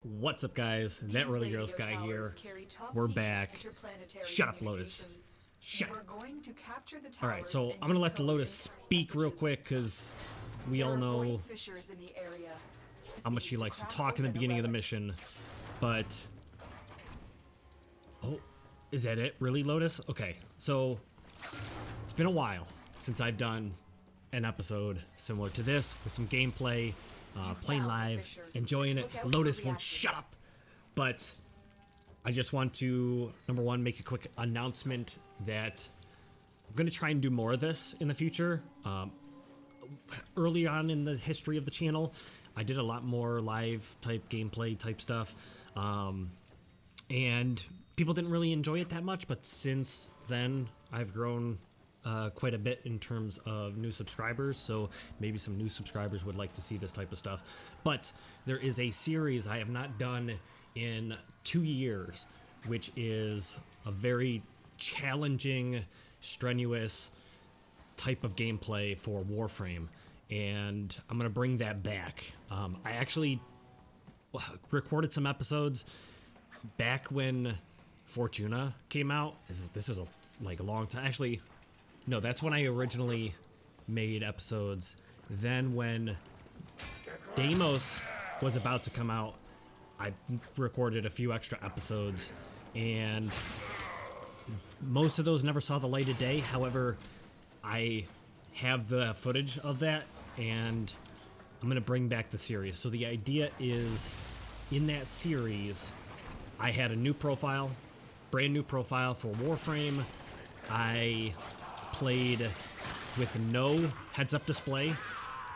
What's up, guys? That really gross guy here. We're back. Shut up, Lotus. Shut up. Alright, so I'm gonna let the Lotus speak real quick because we all know how much she likes to talk in the beginning of the mission. But oh, is that it? Really, Lotus? Okay, so it's been a while since I've done an episode similar to this with some gameplay. Playing live, enjoying it. Lotus won't shut up. But I just want to, number one, make a quick announcement that I'm going to try and do more of this in the future. Early on in the history of the channel, I did a lot more live type gameplay type stuff. And people didn't really enjoy it that much, but since then I've grown quite a bit in terms of new subscribers, so maybe some new subscribers would like to see this type of stuff. But there is a series I have not done in 2 years, which is a very challenging, strenuous type of gameplay for Warframe, and I'm gonna bring that back. I actually recorded some episodes back when Fortuna came out. This is like a long time. Actually, no, that's when I originally made episodes. Then when Deimos was about to come out, I recorded a few extra episodes, and most of those never saw the light of day. However, I have the footage of that, and I'm gonna bring back the series. So the idea is, in that series, I had a new profile, brand new profile for Warframe. I played with no heads-up display.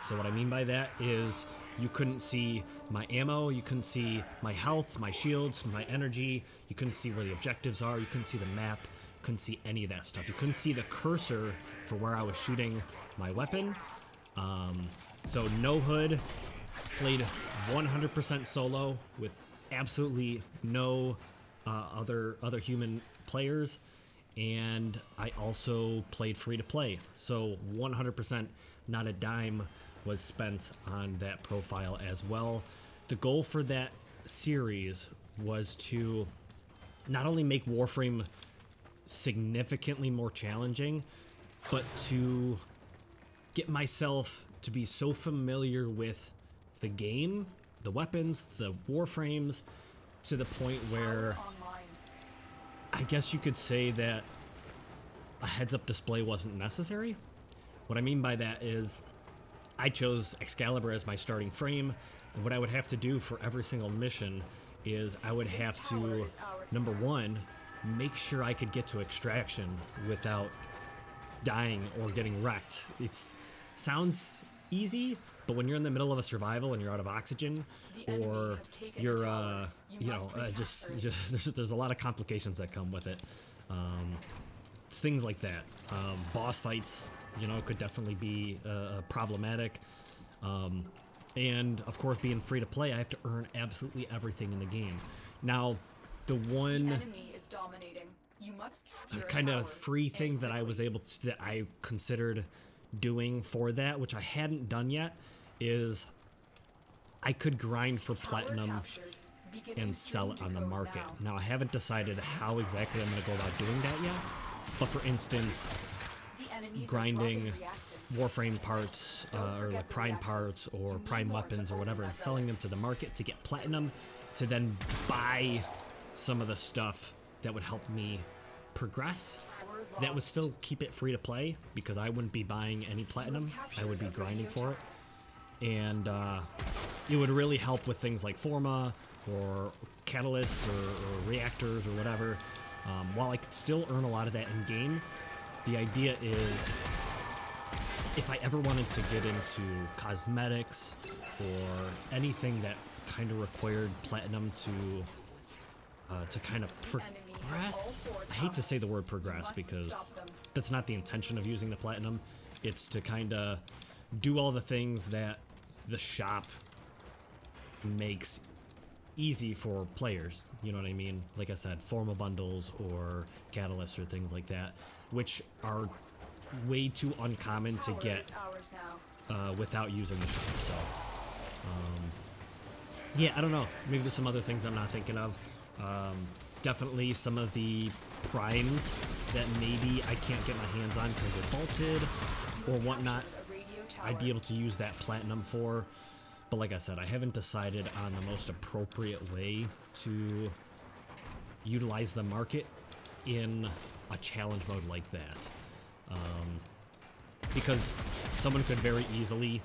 So what I mean by that is you couldn't see my ammo, you couldn't see my health, my shields, my energy, you couldn't see where the objectives are, you couldn't see the map, couldn't see any of that stuff. You couldn't see the cursor for where I was shooting my weapon. So NoHUD, played 100% solo with absolutely no other human players. And I also played free to play, so 100% not a dime was spent on that profile as well. The goal for that series was to not only make Warframe significantly more challenging, but to get myself to be so familiar with the game, the weapons, the Warframes, to the point where I guess you could say that a heads-up display wasn't necessary. What I mean by that is I chose Excalibur as my starting frame, and what I would have to do for every single mission is I would have to, number one, make sure I could get to extraction without dying or getting wrecked. It sounds easy, but when you're in the middle of a survival and you're out of oxygen, or you're there's a lot of complications that come with it. Things like that. Boss fights, could definitely be problematic. And of course, being free to play, I have to earn absolutely everything in the game. Now, the one kind of free thing that I was able to, that I considered doing for that, which I hadn't done yet, is I could grind for platinum and sell it on the market. Now, I haven't decided how exactly I'm going to go about doing that yet, but for instance, grinding Warframe parts, or like prime parts or prime weapons or whatever, and selling them to the market to get platinum, to then buy some of the stuff that would help me progress. That would still keep it free to play, because I wouldn't be buying any platinum, I would be grinding for it. And it would really help with things like Forma or catalysts or reactors or whatever. While I could still earn a lot of that in game, the idea is if I ever wanted to get into cosmetics or anything that kind of required platinum to kind of progress. I hate to say the word progress because that's not the intention of using the platinum. It's to kind of do all the things that the shop makes easy for players, you know what I mean? Like I said, Forma bundles or catalysts or things like that, which are way too uncommon to get without using the shop. So yeah, I don't know. Maybe there's some other things I'm not thinking of. Definitely some of the primes that maybe I can't get my hands on because they're bolted or whatnot. I'd be able to use that platinum for. But like I said, I haven't decided on the most appropriate way to utilize the market in a challenge mode like that. Because someone could very easily,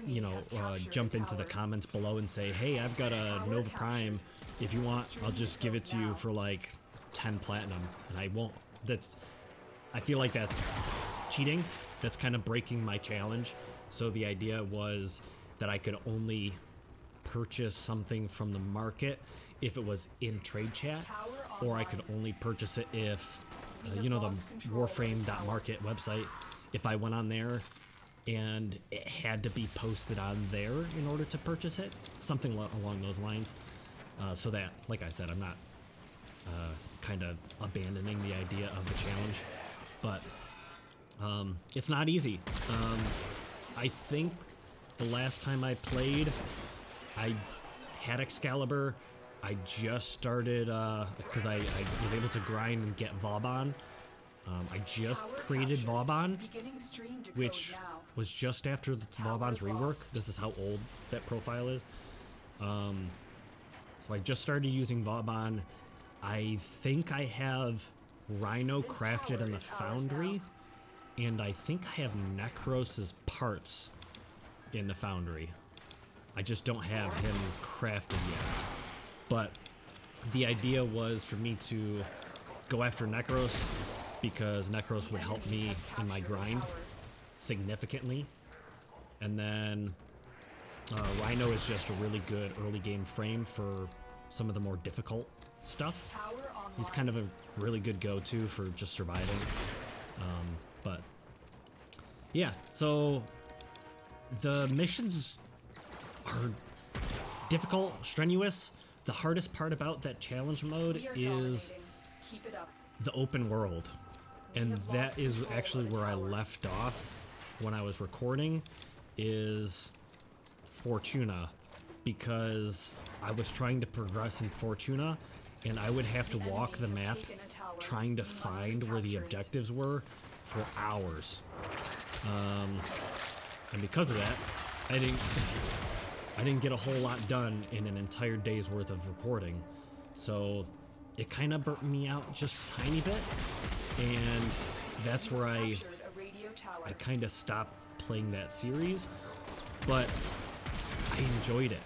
you know, jump into the comments below and say, hey, I've got a Nova Prime. If you want, I'll just give it to you for like 10 platinum. And I won't. I feel like that's cheating. That's kind of breaking my challenge. So the idea was that I could only purchase something from the market if it was in trade chat, or I could only purchase it if, you know, the Warframe.market website, if I went on there and it had to be posted on there in order to purchase it, something along those lines. So that, like I said, I'm not kind of abandoning the idea of the challenge, but it's not easy. I think the last time I played, I had Excalibur. I just started, because I was able to grind and get Vauban. I just created Vauban, which was just after Vauban's rework. This is how old that profile is. So I just started using Vauban. I think I have Rhino crafted in the Foundry, and I think I have Necros's parts in the Foundry. I just don't have him crafted yet. But the idea was for me to go after Necros, because Necros would help me in my grind significantly. And then Rhino is just a really good early game frame for some of the more difficult stuff. He's kind of a really good go-to for just surviving. But yeah, so the missions are difficult, strenuous. The hardest part about that challenge mode is the open world. And that is actually where I left off when I was recording, is Fortuna, because I was trying to progress in Fortuna and I would have to walk the map trying to find where the objectives were for hours. And because of that, I didn't get a whole lot done in an entire day's worth of recording. So it kind of burnt me out just a tiny bit, and that's where I kind of stopped playing that series, but I enjoyed it.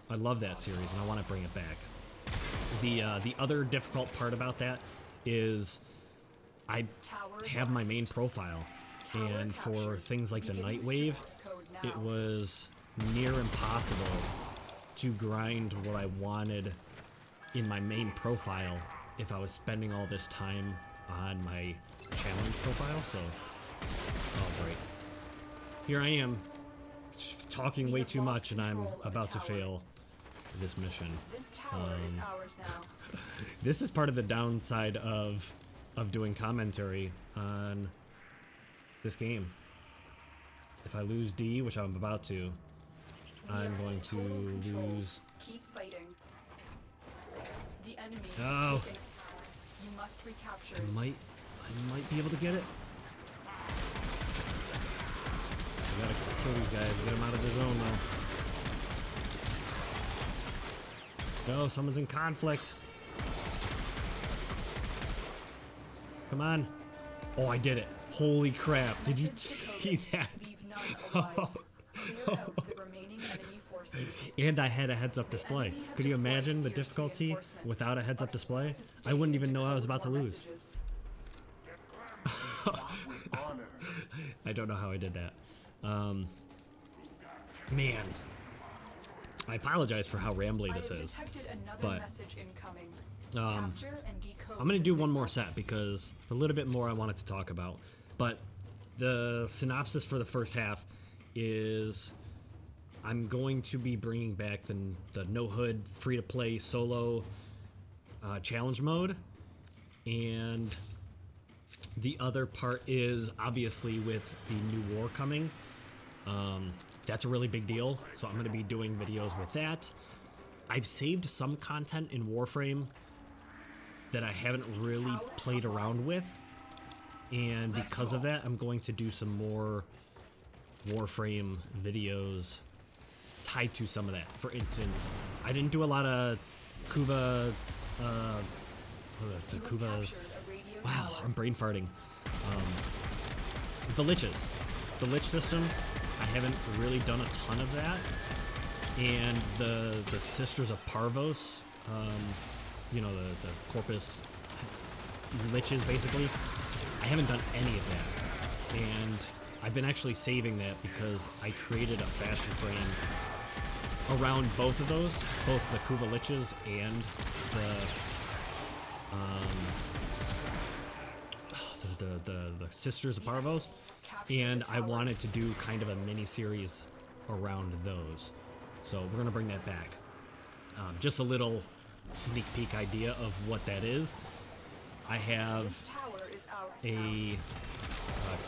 I love that series and I want to bring it back. The other difficult part about that is I have my main profile, and for things like the Night Wave, it was near impossible to grind what I wanted in my main profile if I was spending all this time on my challenge profile. So, oh great. Here I am, talking way too much, and I'm about to fail this mission. This is part of the downside of doing commentary on this game. If I lose D, which I'm about to, I'm going to lose. Keep fighting. The enemy Oh, you must recapture. I might be able to get it. I gotta kill these guys, get them out of the zone though. No, someone's in conflict. Come on. Oh, I did it. Holy crap. Did you see that? And I had a heads-up display. Could you imagine the difficulty without a heads-up display? I wouldn't even know I was about to lose. I don't know how I did that. Man. I apologize for how rambly this is, but I'm gonna do one more set because a little bit more I wanted to talk about. But the synopsis for the first half is I'm going to be bringing back the NoHUD free-to-play solo challenge mode, and the other part is obviously with the new war coming. That's a really big deal, so I'm going to be doing videos with that. I've saved some content in Warframe that I haven't really played around with, and because of that, I'm going to do some more Warframe videos tied to some of that. For instance, I didn't do a lot of Kuba, the Kuba, wow, I'm brain farting. The Liches. The Lich system, I haven't really done a ton of that. And the Sisters of Parvos, you know, the Corpus Liches, basically. I haven't done any of that. And I've been actually saving that because I created a fashion frame around both of those, both the Kuva Liches and the Sisters of Parvos. And I wanted to do kind of a mini-series around those. So we're going to bring that back. Just a little sneak peek idea of what that is. I have a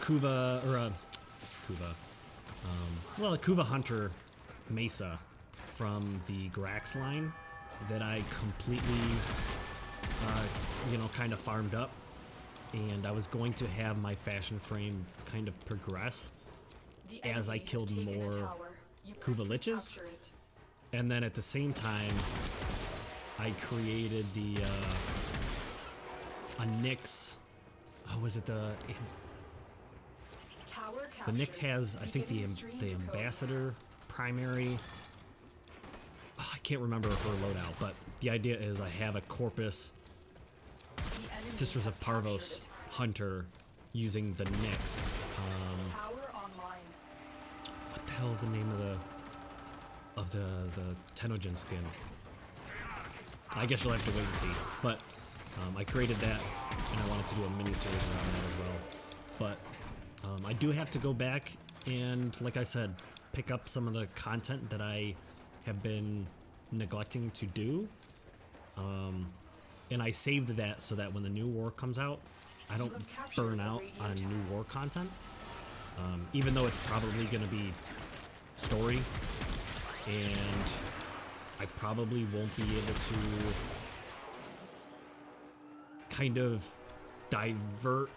Kuva, or a Kuva, well, a Kuva Hunter Mesa from the Grax line that I completely, you know, kind of farmed up. And I was going to have my fashion frame kind of progress as I killed more Kuva Liches. And then at the same time, I created the a Nyx. Oh, was it the Nyx has, I think, the Ambassador primary. Oh, I can't remember her loadout, but the idea is I have a Corpus Sisters of Parvos Hunter using the Nyx. What the hell is the name of the Tenogen skin? I guess you'll have to wait and see. But I created that, and I wanted to do a mini-series around that as well. But I do have to go back and, like I said, pick up some of the content that I have been neglecting to do. And I saved that so that when the new war comes out, I don't burn out on new war content. Even though it's probably going to be story, and I probably won't be able to kind of divert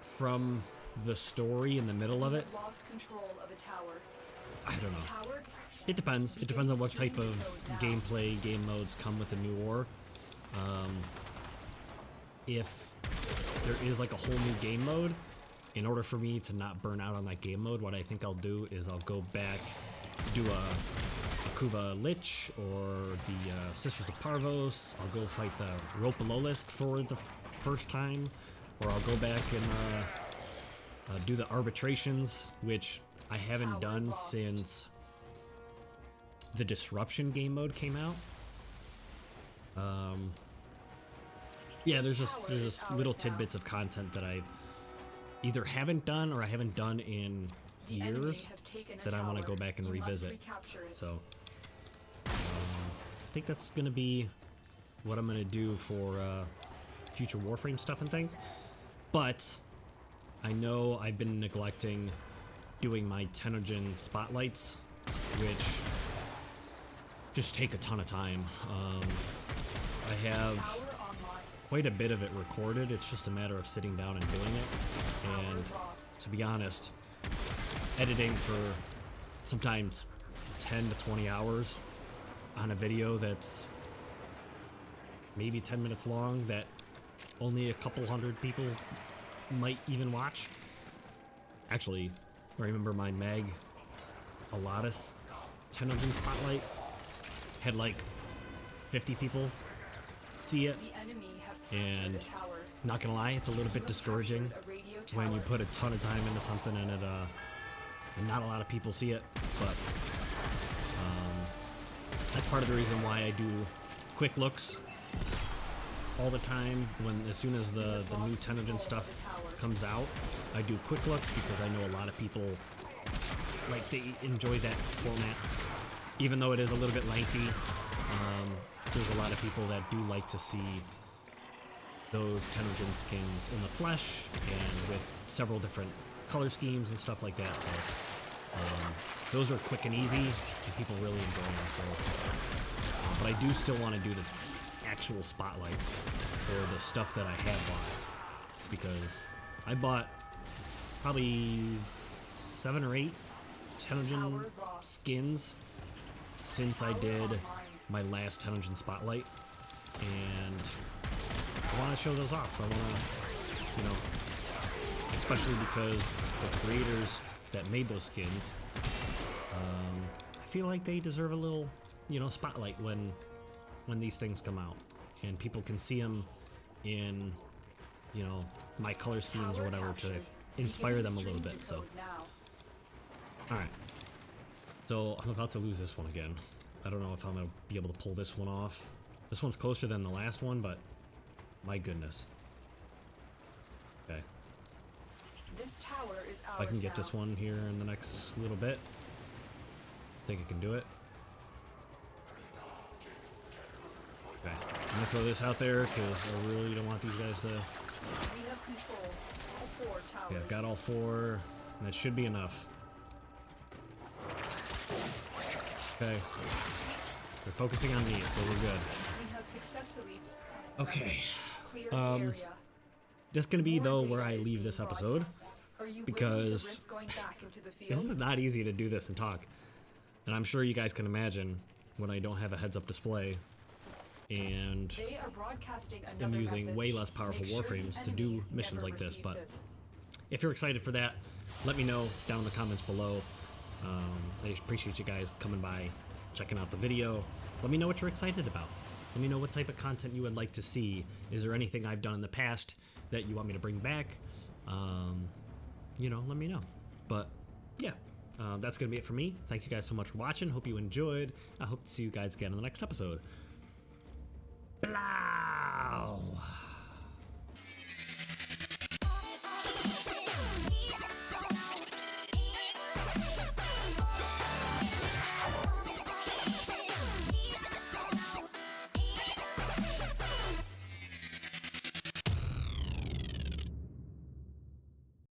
from the story in the middle of it. I don't know. It depends. It depends on what type of gameplay, game modes come with the new war. If there is like a whole new game mode, in order for me to not burn out on that game mode, what I think I'll do is I'll go back, do a Kuva Lich or the Sisters of Parvos. I'll go fight the Ropalolist for the first time, or I'll go back and do the arbitrations, which I haven't done since the Disruption game mode came out. Yeah, there's just little tidbits of content that I either haven't done or I haven't done in years that I want to go back and revisit. So I think that's going to be what I'm going to do for future Warframe stuff and things. But I know I've been neglecting doing my Tenogen spotlights, which just take a ton of time. I have quite a bit of it recorded. It's just a matter of sitting down and doing it. And to be honest, editing for sometimes 10 to 20 hours on a video that's maybe 10 minutes long that only a couple hundred people might even watch. Actually, I remember my Mag Alatus Tenogen Spotlight had like 50 people see it, and not gonna lie, it's a little bit discouraging when you put a ton of time into something and and not a lot of people see it. But that's part of the reason why I do quick looks all the time. As soon as the new Tenogen stuff comes out, I do quick looks because I know a lot of people they enjoy that format, even though it is a little bit lengthy. There's a lot of people that do like to see those Tenogen skins in the flesh and with several different color schemes and stuff like that. So Those are quick and easy, and people really enjoy them. So, but I do still want to do the actual spotlights for the stuff that I have bought, because I bought probably 7 or 8 Tenojin skins since I did my last Tenojin spotlight, and I want to show those off. I want to, you know, especially because the creators that made those skins, I feel like they deserve a little, you know, spotlight when these things come out, and people can see them in, you know, my color schemes or whatever to inspire them a little bit. So, all right. So I'm about to lose this one again. I don't know if I'm gonna be able to pull this one off. This one's closer than the last one, but my goodness. Okay. This tower is ours. I can get this one here in the next little bit. I think I can do it. Okay. I'm gonna throw this out there because I really don't want these guys to. We have control. All 4 towers. Okay, I've got all 4, and that should be enough. Okay. They're focusing on me, so we're good. We have successfully Okay. cleared the area. This is gonna be More though data where I is leave being this episode, broadcast. Are you willing to because risk going back into the field? this is not easy to do this and talk. And I'm sure you guys can imagine when I don't have a heads-up display and They are broadcasting I'm another using message. way less powerful Make sure the Warframes to enemy do missions never like this. receives But it. if you're excited for that, let me know down in the comments below. I appreciate you guys coming by, checking out the video. Let me know what you're excited about. Let me know what type of content you would like to see. Is there anything I've done in the past that you want me to bring back? You know, let me know. But yeah, that's gonna be it for me. Thank you guys so much for watching. Hope you enjoyed. I hope to see you guys again in the next episode. Blah!